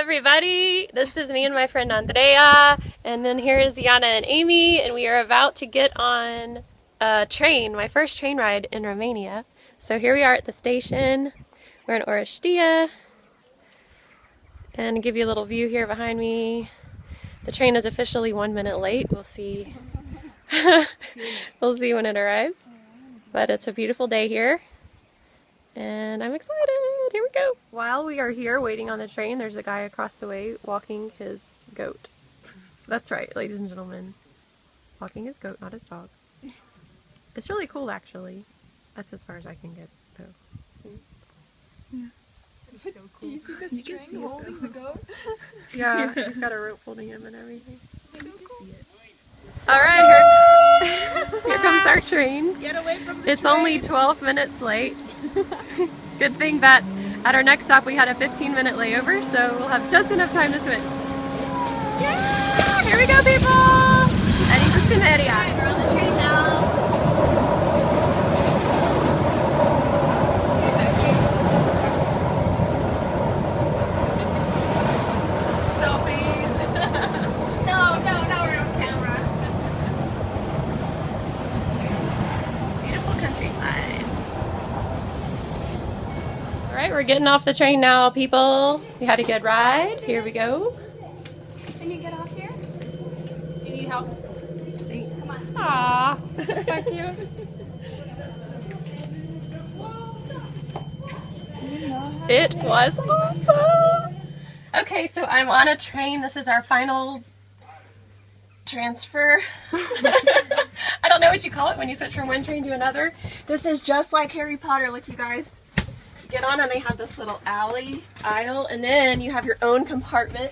everybody, this is me and my friend Andrea, and then here is Yana and Amy, and we are about to get on a train, my first train ride in Romania. So here we are at the station. We're in Orăștia, and give you a little view here behind me. The train is officially 1 minute late. We'll see. We'll see when it arrives. But it's a beautiful day here, and I'm excited. Here we go. While we are here waiting on the train, there's a guy across the way walking his goat. That's right, ladies and gentlemen. Walking his goat, not his dog. It's really cool, actually. That's as far as I can get, though. Yeah. So cool. Do you see the string holding the goat? Yeah, he's got a rope holding him and everything. Cool. Alright, here comes our train. Get away from the It's train. only 12 minutes late. Good thing that at our next stop we had a 15-minute layover, so we'll have just enough time to switch. Yeah! Here we go, people! Heading to Siberia. We're on the train now. Alright, we're getting off the train now, people. We had a good ride. Here we go. Can you get off here? Do you need help? Thanks. Come on. Aww. Thank you. It was awesome. Okay, so I'm on a train. This is our final transfer. I don't know what you call it when you switch from one train to another. This is just like Harry Potter. Look, you guys. Get on and they have this little aisle, and then you have your own compartment,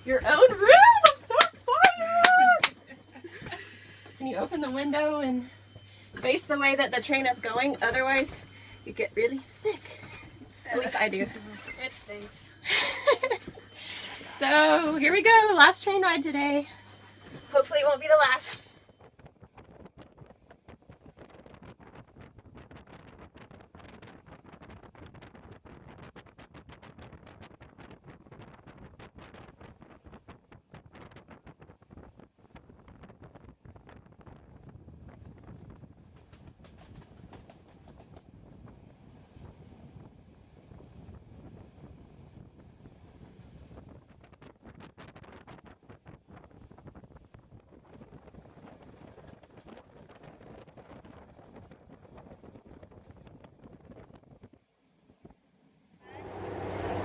your own room. I'm so excited! And you open the window and face the way that the train is going, otherwise you get really sick. At least I do. It stinks. So here we go, last train ride today. Hopefully it won't be the last.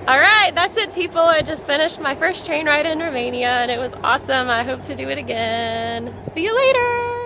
Alright, that's it, people. I just finished my first train ride in Romania and it was awesome. I hope to do it again. See you later!